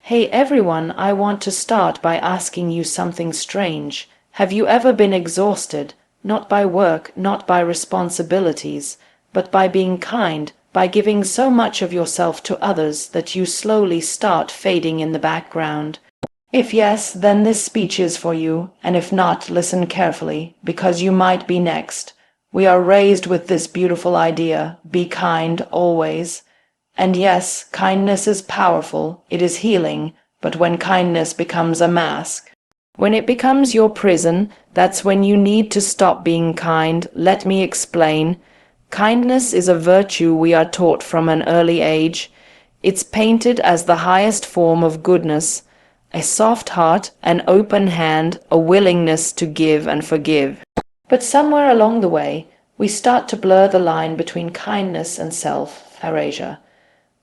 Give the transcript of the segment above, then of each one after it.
Hey everyone, I want to start by asking you something strange. Have you ever been exhausted, not by work, not by responsibilities, but by being kind, by giving so much of yourself to others that you slowly start fading in the background? If yes, then this speech is for you, and if not, listen carefully, because you might be next. We are raised with this beautiful idea: be kind always. And yes, kindness is powerful, it is healing, but when kindness becomes a mask, when it becomes your prison, that's when you need to stop being kind. Let me explain. Kindness is a virtue we are taught from an early age. It's painted as the highest form of goodness, a soft heart, an open hand, a willingness to give and forgive. But somewhere along the way, we start to blur the line between kindness and self-erasure.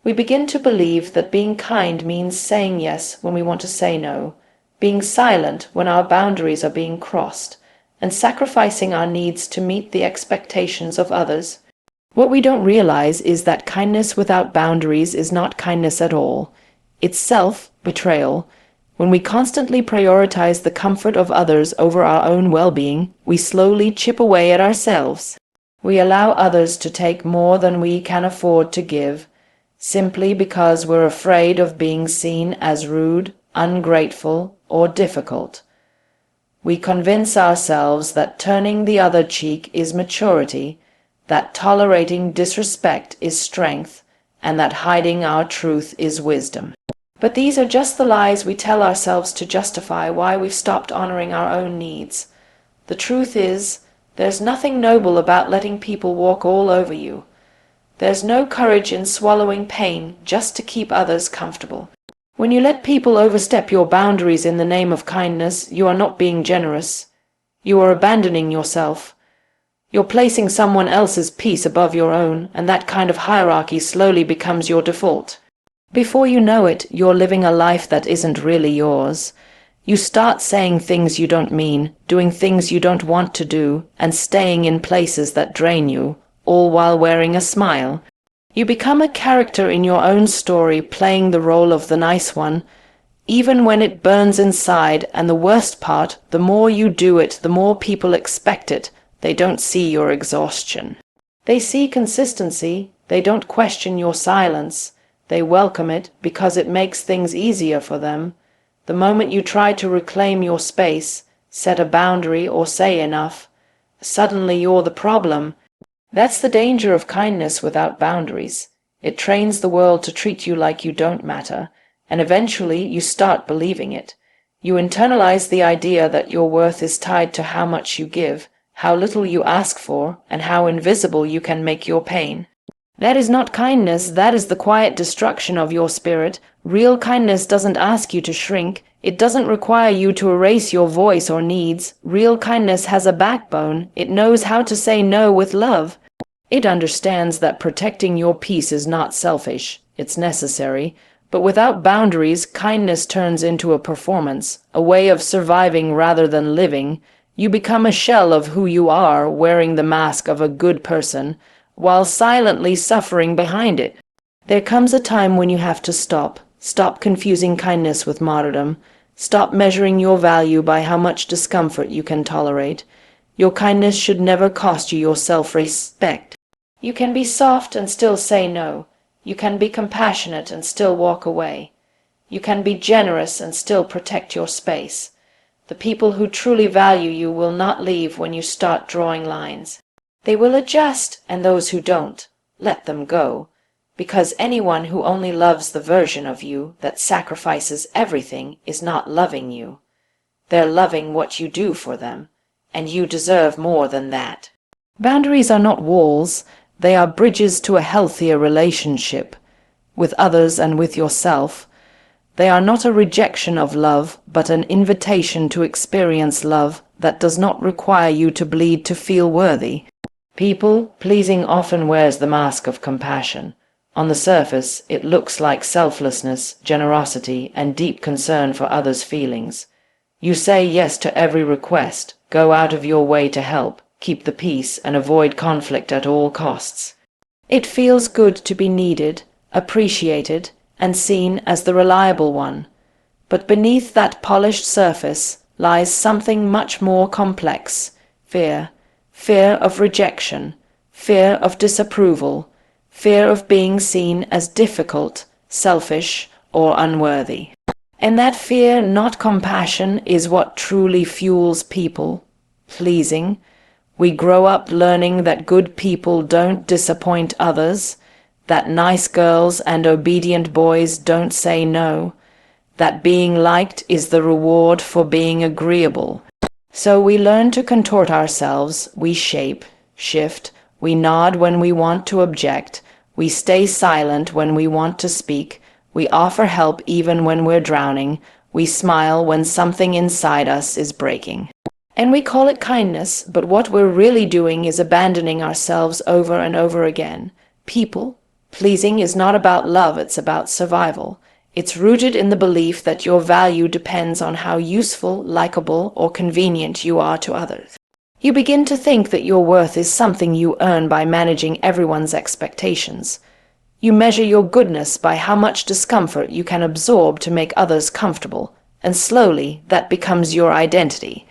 We begin to believe that being kind means saying yes when we want to say no, being silent when our boundaries are being crossed, and sacrificing our needs to meet the expectations of others. What we don't realize is that kindness without boundaries is not kindness at all. It's self-betrayal. When we constantly prioritize the comfort of others over our own well-being, we slowly chip away at ourselves. We allow others to take more than we can afford to give, simply because we're afraid of being seen as rude, ungrateful, or difficult. We convince ourselves that turning the other cheek is maturity, that tolerating disrespect is strength, and that hiding our truth is wisdom. But these are just the lies we tell ourselves to justify why we've stopped honoring our own needs. The truth is, there's nothing noble about letting people walk all over you. There's no courage in swallowing pain just to keep others comfortable. When you let people overstep your boundaries in the name of kindness, you are not being generous. You are abandoning yourself. You're placing someone else's peace above your own, and that kind of hierarchy slowly becomes your default. Before you know it, you're living a life that isn't really yours. You start saying things you don't mean, doing things you don't want to do, and staying in places that drain you, all while wearing a smile. You become a character in your own story, playing the role of the nice one, even when it burns inside, and the worst part, the more you do it, the more people expect it. They don't see your exhaustion. They see consistency. They don't question your silence. They welcome it because it makes things easier for them. The moment you try to reclaim your space, set a boundary, or say enough, suddenly you're the problem. That's the danger of kindness without boundaries. It trains the world to treat you like you don't matter, and eventually you start believing it. You internalize the idea that your worth is tied to how much you give, how little you ask for, and how invisible you can make your pain. That is not kindness, that is the quiet destruction of your spirit. Real kindness doesn't ask you to shrink. It doesn't require you to erase your voice or needs. Real kindness has a backbone. It knows how to say no with love. It understands that protecting your peace is not selfish. It's necessary. But without boundaries, kindness turns into a performance, a way of surviving rather than living. You become a shell of who you are, wearing the mask of a good person, while silently suffering behind it. There comes a time when you have to stop. Stop confusing kindness with martyrdom. Stop measuring your value by how much discomfort you can tolerate. Your kindness should never cost you your self-respect. You can be soft and still say no. You can be compassionate and still walk away. You can be generous and still protect your space. The people who truly value you will not leave when you start drawing lines. They will adjust, and those who don't, let them go, because anyone who only loves the version of you that sacrifices everything is not loving you. They're loving what you do for them, and you deserve more than that. Boundaries are not walls, they are bridges to a healthier relationship, with others and with yourself. They are not a rejection of love, but an invitation to experience love that does not require you to bleed to feel worthy. People-pleasing often wears the mask of compassion. On the surface, it looks like selflessness, generosity, and deep concern for others' feelings. You say yes to every request, go out of your way to help, keep the peace, and avoid conflict at all costs. It feels good to be needed, appreciated, and seen as the reliable one. But beneath that polished surface lies something much more complex: fear. Fear of rejection, fear of disapproval, fear of being seen as difficult, selfish, or unworthy. And that fear, not compassion, is what truly fuels people pleasing. We grow up learning that good people don't disappoint others, that nice girls and obedient boys don't say no, that being liked is the reward for being agreeable. So we learn to contort ourselves, we shape, shift, we nod when we want to object, we stay silent when we want to speak, we offer help even when we're drowning, we smile when something inside us is breaking. And we call it kindness, but what we're really doing is abandoning ourselves over and over again. People pleasing is not about love, it's about survival. It's rooted in the belief that your value depends on how useful, likable, or convenient you are to others. You begin to think that your worth is something you earn by managing everyone's expectations. You measure your goodness by how much discomfort you can absorb to make others comfortable, and slowly that becomes your identity.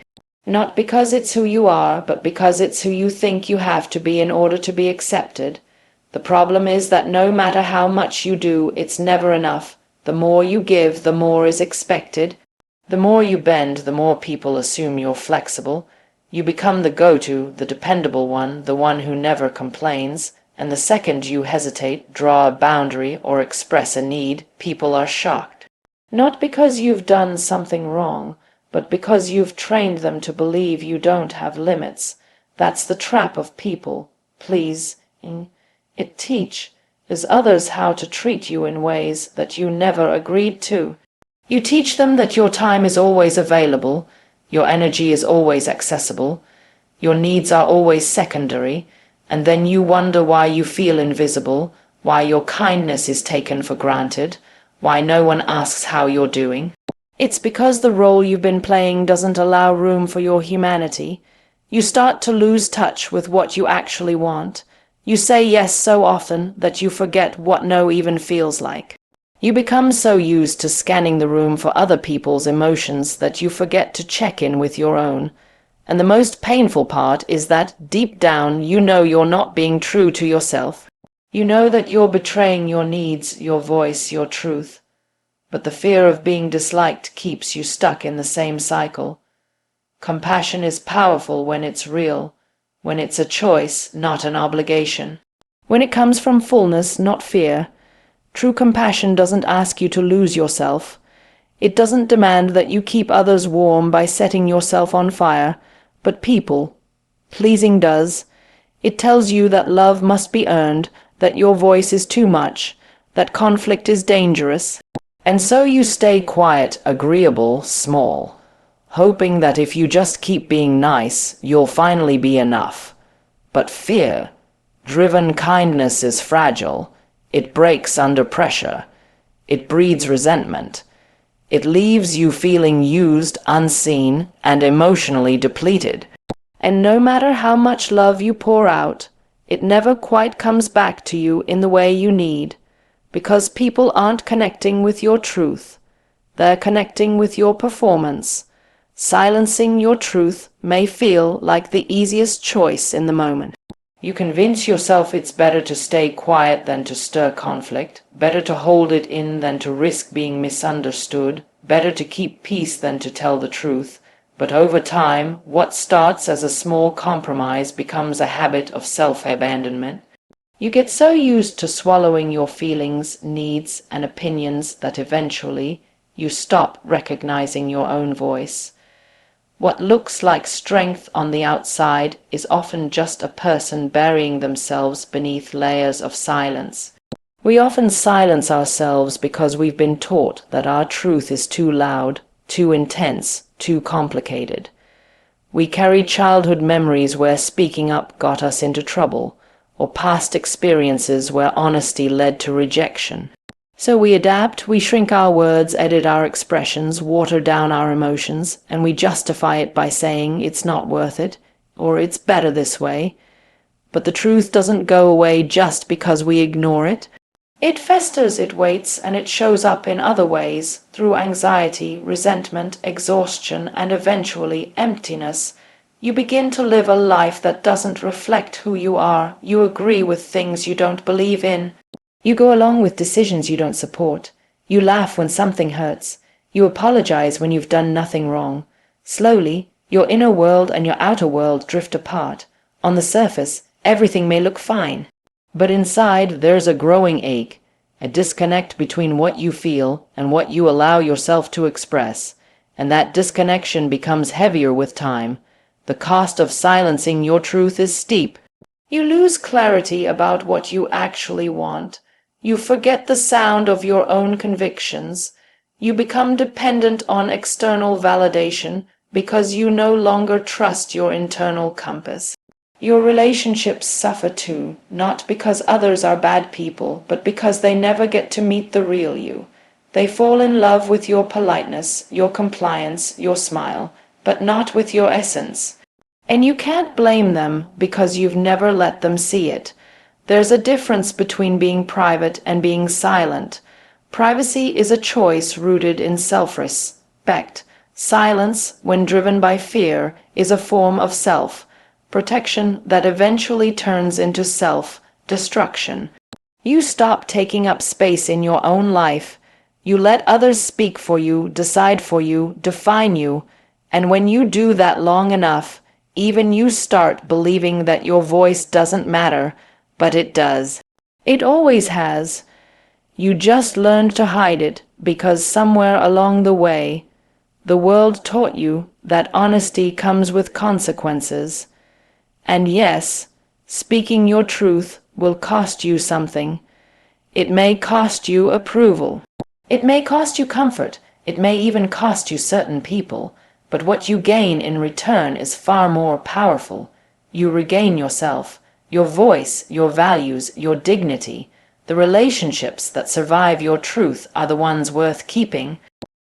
Not because it's who you are, but because it's who you think you have to be in order to be accepted. The problem is that no matter how much you do, it's never enough. The more you give, the more is expected. The more you bend, the more people assume you're flexible. You become the go-to, the dependable one, the one who never complains. And the second you hesitate, draw a boundary, or express a need, people are shocked. Not because you've done something wrong, but because you've trained them to believe you don't have limits. That's the trap of people pleasing. It teaches others how to treat you in ways that you never agreed to. You teach them that your time is always available, your energy is always accessible, your needs are always secondary, and then you wonder why you feel invisible, why your kindness is taken for granted, why no one asks how you're doing. It's because the role you've been playing doesn't allow room for your humanity. You start to lose touch with what you actually want. You say yes so often that you forget what no even feels like. You become so used to scanning the room for other people's emotions that you forget to check in with your own. And the most painful part is that, deep down, you know you're not being true to yourself. You know that you're betraying your needs, your voice, your truth. But the fear of being disliked keeps you stuck in the same cycle. Compassion is powerful when it's real, when it's a choice, not an obligation. When it comes from fullness, not fear. True compassion doesn't ask you to lose yourself. It doesn't demand that you keep others warm by setting yourself on fire, but people pleasing does. It tells you that love must be earned, that your voice is too much, that conflict is dangerous. And so you stay quiet, agreeable, small, hoping that if you just keep being nice, you'll finally be enough. But fear-driven kindness is fragile. It breaks under pressure. It breeds resentment. It leaves you feeling used, unseen, and emotionally depleted. And no matter how much love you pour out, it never quite comes back to you in the way you need, because people aren't connecting with your truth. They're connecting with your performance. Silencing your truth may feel like the easiest choice in the moment. You convince yourself it's better to stay quiet than to stir conflict, better to hold it in than to risk being misunderstood, better to keep peace than to tell the truth. But over time, what starts as a small compromise becomes a habit of self-abandonment. You get so used to swallowing your feelings, needs, and opinions that eventually you stop recognizing your own voice. What looks like strength on the outside is often just a person burying themselves beneath layers of silence. We often silence ourselves because we've been taught that our truth is too loud, too intense, too complicated. We carry childhood memories where speaking up got us into trouble, or past experiences where honesty led to rejection. So we adapt, we shrink our words, edit our expressions, water down our emotions, and we justify it by saying it's not worth it, or it's better this way. But the truth doesn't go away just because we ignore it. It festers, it waits, and it shows up in other ways, through anxiety, resentment, exhaustion, and eventually emptiness. You begin to live a life that doesn't reflect who you are. You agree with things you don't believe in. You go along with decisions you don't support. You laugh when something hurts. You apologize when you've done nothing wrong. Slowly, your inner world and your outer world drift apart. On the surface, everything may look fine. But inside, there's a growing ache, a disconnect between what you feel and what you allow yourself to express. And that disconnection becomes heavier with time. The cost of silencing your truth is steep. You lose clarity about what you actually want. You forget the sound of your own convictions. You become dependent on external validation because you no longer trust your internal compass. Your relationships suffer too, not because others are bad people, but because they never get to meet the real you. They fall in love with your politeness, your compliance, your smile, but not with your essence. And you can't blame them because you've never let them see it. There's a difference between being private and being silent. Privacy is a choice rooted in self-respect. Silence, when driven by fear, is a form of self-protection that eventually turns into self-destruction. You stop taking up space in your own life. You let others speak for you, decide for you, define you. And when you do that long enough, even you start believing that your voice doesn't matter, but it does. It always has. You just learned to hide it because somewhere along the way, the world taught you that honesty comes with consequences. And yes, speaking your truth will cost you something. It may cost you approval. It may cost you comfort. It may even cost you certain people. But what you gain in return is far more powerful. You regain yourself, your voice, your values, your dignity. The relationships that survive your truth are the ones worth keeping.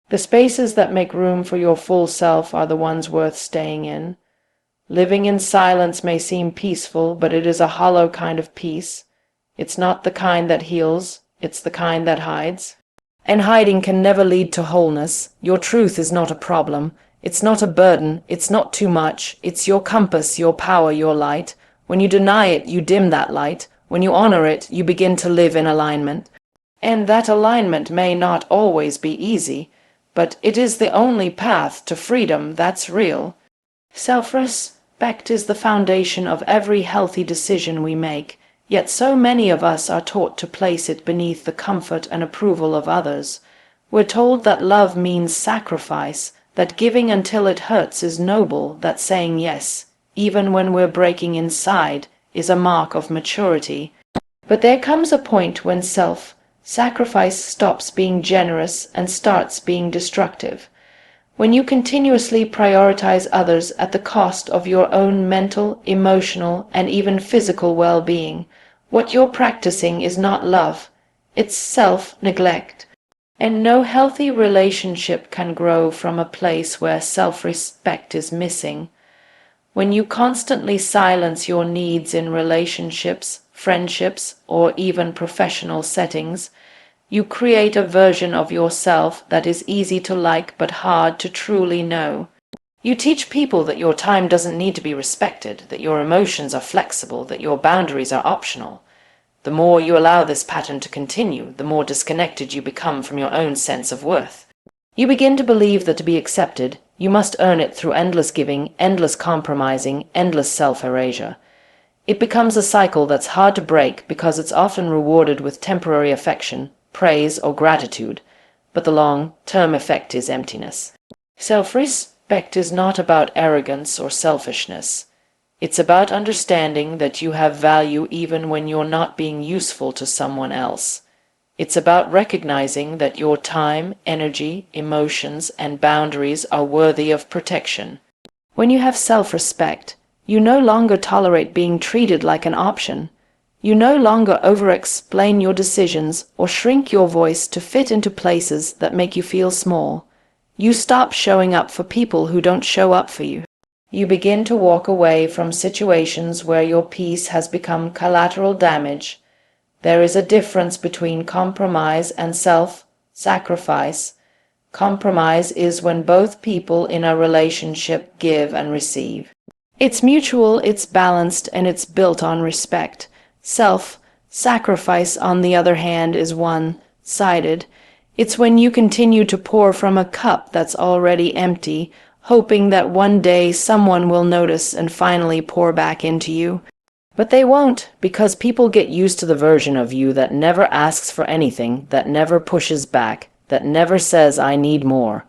The spaces that make room for your full self are the ones worth staying in. Living in silence may seem peaceful, but it is a hollow kind of peace. It's not the kind that heals, it's the kind that hides. And hiding can never lead to wholeness. Your truth is not a problem. It's not a burden. It's not too much. It's your compass, your power, your light. When you deny it, you dim that light. When you honor it, you begin to live in alignment. And that alignment may not always be easy, but it is the only path to freedom that's real. Self-respect is the foundation of every healthy decision we make, yet so many of us are taught to place it beneath the comfort and approval of others. We're told that love means sacrifice, that giving until it hurts is noble, that saying yes, even when we're breaking inside, is a mark of maturity. But there comes a point when self-sacrifice stops being generous and starts being destructive. When you continuously prioritize others at the cost of your own mental, emotional, and even physical well-being, what you're practicing is not love, it's self-neglect. And no healthy relationship can grow from a place where self-respect is missing. When you constantly silence your needs in relationships, friendships, or even professional settings, you create a version of yourself that is easy to like but hard to truly know. You teach people that your time doesn't need to be respected, that your emotions are flexible, that your boundaries are optional. The more you allow this pattern to continue, the more disconnected you become from your own sense of worth. You begin to believe that to be accepted, you must earn it through endless giving, endless compromising, endless self-erasure. It becomes a cycle that's hard to break because it's often rewarded with temporary affection, praise, or gratitude, but the long-term effect is emptiness. Self-respect is not about arrogance or selfishness. It's about understanding that you have value even when you're not being useful to someone else. It's about recognizing that your time, energy, emotions, and boundaries are worthy of protection. When you have self-respect, you no longer tolerate being treated like an option. You no longer over-explain your decisions or shrink your voice to fit into places that make you feel small. You stop showing up for people who don't show up for you. You begin to walk away from situations where your peace has become collateral damage. There is a difference between compromise and self-sacrifice. Compromise is when both people in a relationship give and receive. It's mutual, it's balanced, and it's built on respect. Self-sacrifice, on the other hand, is one-sided. It's when you continue to pour from a cup that's already empty, hoping that one day someone will notice and finally pour back into you. But they won't, because people get used to the version of you that never asks for anything, that never pushes back, that never says, "I need more."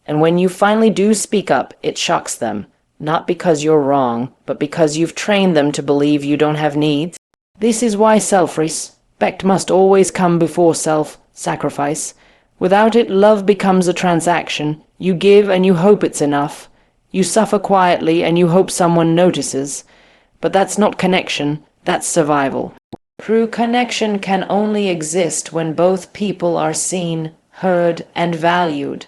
And when you finally do speak up, it shocks them, not because you're wrong, but because you've trained them to believe you don't have needs. This is why self-respect must always come before self-sacrifice. Without it, love becomes a transaction. You give and you hope it's enough. You suffer quietly and you hope someone notices. But that's not connection, that's survival. True connection can only exist when both people are seen, heard, and valued.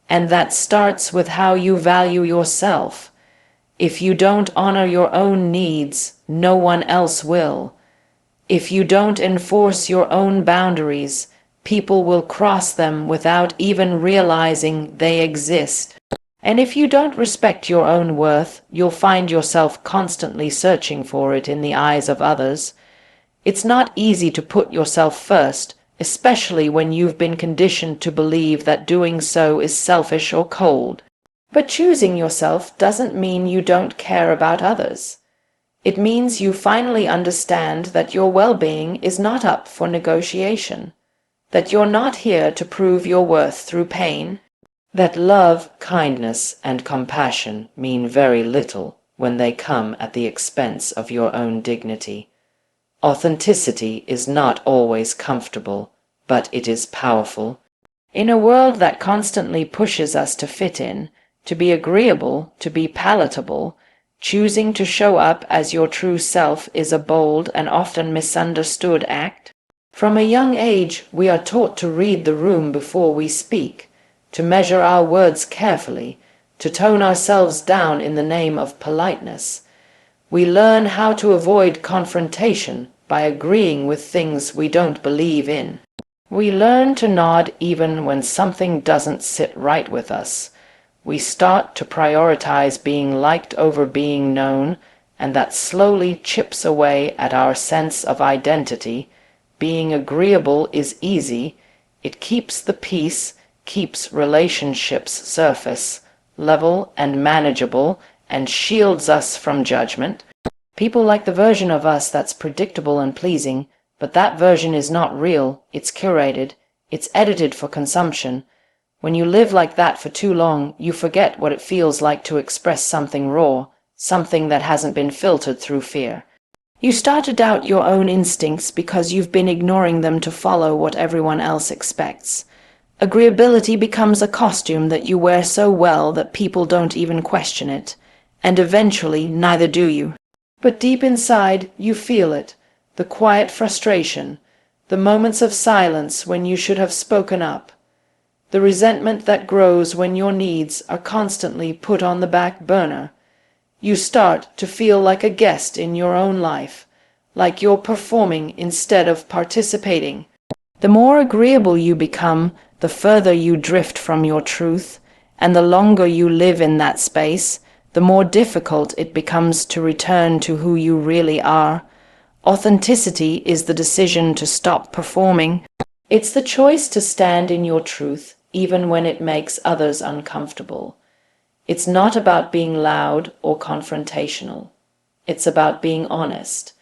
And that starts with how you value yourself. If you don't honor your own needs, no one else will. If you don't enforce your own boundaries, people will cross them without even realizing they exist. And if you don't respect your own worth, you'll find yourself constantly searching for it in the eyes of others. It's not easy to put yourself first, especially when you've been conditioned to believe that doing so is selfish or cold. But choosing yourself doesn't mean you don't care about others. It means you finally understand that your well-being is not up for negotiation, that you're not here to prove your worth through pain, that love, kindness, and compassion mean very little when they come at the expense of your own dignity. Authenticity is not always comfortable, but it is powerful. In a world that constantly pushes us to fit in, to be agreeable, to be palatable, choosing to show up as your true self is a bold and often misunderstood act. From a young age, we are taught to read the room before we speak, to measure our words carefully, to tone ourselves down in the name of politeness. We learn how to avoid confrontation by agreeing with things we don't believe in. We learn to nod even when something doesn't sit right with us. We start to prioritize being liked over being known, and that slowly chips away at our sense of identity. Being agreeable is easy. It keeps the peace, keeps relationships surface level and manageable, and shields us from judgment. People like the version of us that's predictable and pleasing, but that version is not real, it's curated, it's edited for consumption. When you live like that for too long, you forget what it feels like to express something raw, something that hasn't been filtered through fear. You start to doubt your own instincts because you've been ignoring them to follow what everyone else expects. Agreeability becomes a costume that you wear so well that people don't even question it, and eventually neither do you. But deep inside, you feel it, the quiet frustration, the moments of silence when you should have spoken up, the resentment that grows when your needs are constantly put on the back burner. You start to feel like a guest in your own life, like you're performing instead of participating. The more agreeable you become, the further you drift from your truth, and the longer you live in that space, the more difficult it becomes to return to who you really are. Authenticity is the decision to stop performing. It's the choice to stand in your truth, even when it makes others uncomfortable. It's not about being loud or confrontational. It's about being honest.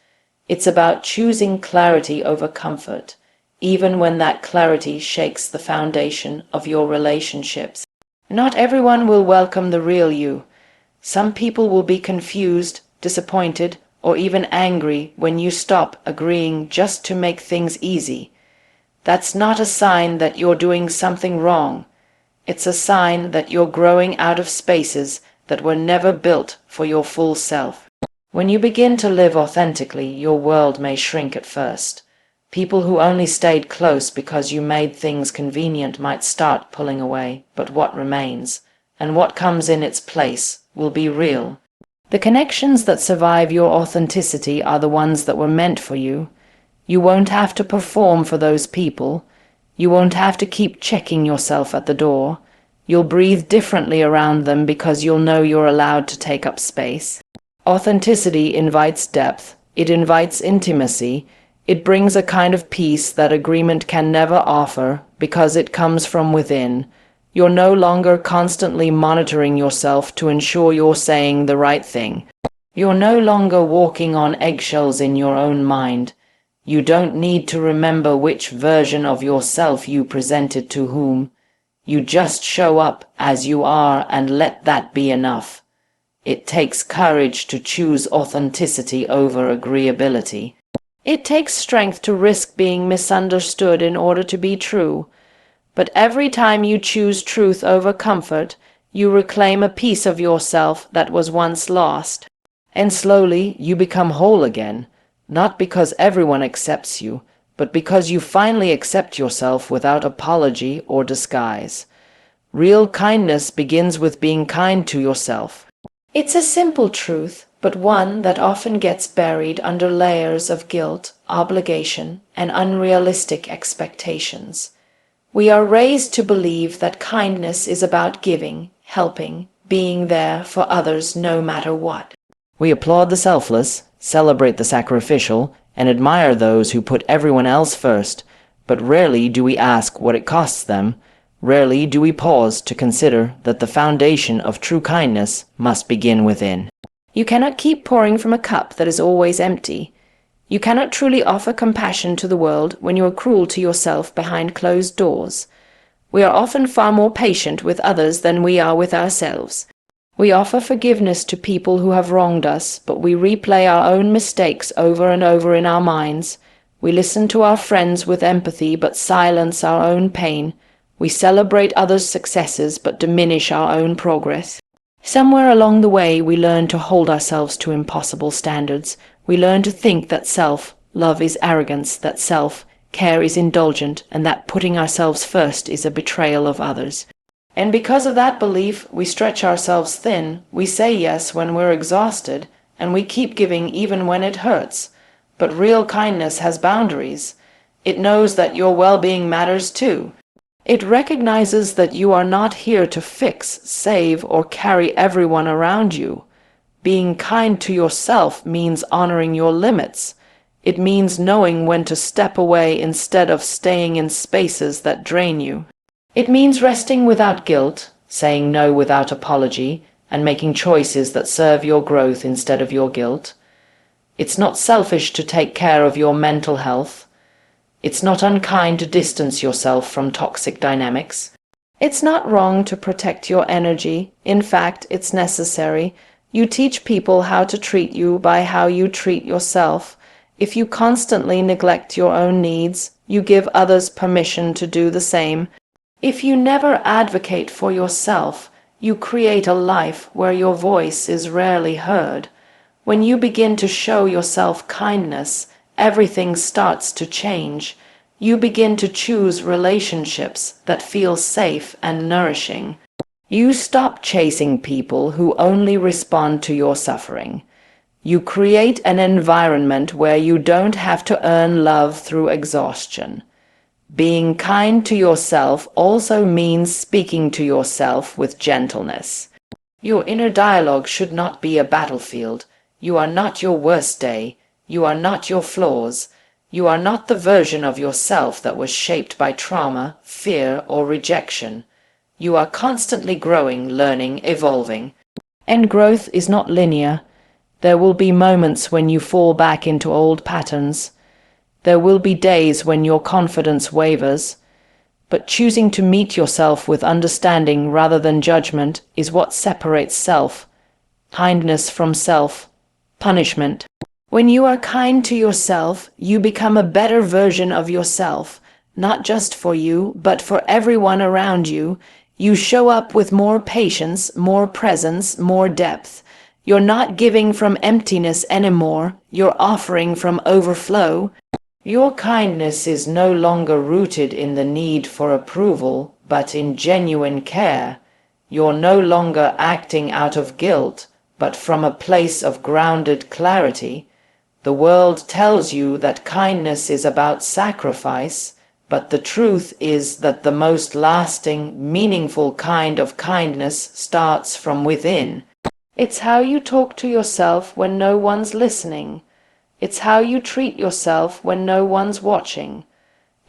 It's about choosing clarity over comfort, even when that clarity shakes the foundation of your relationships. Not everyone will welcome the real you. Some people will be confused, disappointed, or even angry when you stop agreeing just to make things easy. That's not a sign that you're doing something wrong. It's a sign that you're growing out of spaces that were never built for your full self. When you begin to live authentically, your world may shrink at first. People who only stayed close because you made things convenient might start pulling away, but what remains, and what comes in its place, will be real. The connections that survive your authenticity are the ones that were meant for you. You won't have to perform for those people. You won't have to keep checking yourself at the door. You'll breathe differently around them because you'll know you're allowed to take up space. Authenticity invites depth. It invites intimacy. It brings a kind of peace that agreement can never offer because it comes from within. You're no longer constantly monitoring yourself to ensure you're saying the right thing. You're no longer walking on eggshells in your own mind. You don't need to remember which version of yourself you presented to whom. You just show up as you are and let that be enough. It takes courage to choose authenticity over agreeability. It takes strength to risk being misunderstood in order to be true. But every time you choose truth over comfort, you reclaim a piece of yourself that was once lost. And slowly you become whole again, not because everyone accepts you, but because you finally accept yourself without apology or disguise. Real kindness begins with being kind to yourself. It's a simple truth, but one that often gets buried under layers of guilt, obligation, and unrealistic expectations. We are raised to believe that kindness is about giving, helping, being there for others no matter what. We applaud the selfless, celebrate the sacrificial, and admire those who put everyone else first, but rarely do we ask what it costs them. Rarely do we pause to consider that the foundation of true kindness must begin within. You cannot keep pouring from a cup that is always empty. You cannot truly offer compassion to the world when you are cruel to yourself behind closed doors. We are often far more patient with others than we are with ourselves. We offer forgiveness to people who have wronged us, but we replay our own mistakes over and over in our minds. We listen to our friends with empathy, but silence our own pain. We celebrate others' successes, but diminish our own progress. Somewhere along the way, we learn to hold ourselves to impossible standards. We learn to think that self-love is arrogance, that self-care is indulgent, and that putting ourselves first is a betrayal of others. And because of that belief, we stretch ourselves thin, we say yes when we're exhausted, and we keep giving even when it hurts. But real kindness has boundaries. It knows that your well-being matters too. It recognizes that you are not here to fix, save, or carry everyone around you. Being kind to yourself means honoring your limits. It means knowing when to step away instead of staying in spaces that drain you. It means resting without guilt, saying no without apology, and making choices that serve your growth instead of your guilt. It's not selfish to take care of your mental health. It's not unkind to distance yourself from toxic dynamics. It's not wrong to protect your energy. In fact, it's necessary. You teach people how to treat you by how you treat yourself. If you constantly neglect your own needs, you give others permission to do the same. If you never advocate for yourself, you create a life where your voice is rarely heard. When you begin to show yourself kindness, everything starts to change. You begin to choose relationships that feel safe and nourishing. You stop chasing people who only respond to your suffering. You create an environment where you don't have to earn love through exhaustion. Being kind to yourself also means speaking to yourself with gentleness. Your inner dialogue should not be a battlefield. You are not your worst day. You are not your flaws. You are not the version of yourself that was shaped by trauma, fear, or rejection. You are constantly growing, learning, evolving. And growth is not linear. There will be moments when you fall back into old patterns. There will be days when your confidence wavers. But choosing to meet yourself with understanding rather than judgment is what separates kindness from punishment. When you are kind to yourself, you become a better version of yourself, not just for you, but for everyone around you. You show up with more patience, more presence, more depth. You're not giving from emptiness anymore. You're offering from overflow. Your kindness is no longer rooted in the need for approval, but in genuine care. You're no longer acting out of guilt, but from a place of grounded clarity. The world tells you that kindness is about sacrifice, but the truth is that the most lasting, meaningful kind of kindness starts from within. It's how you talk to yourself when no one's listening. It's how you treat yourself when no one's watching.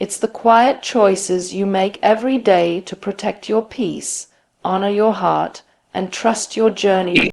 It's the quiet choices you make every day to protect your peace, honor your heart, and trust your journey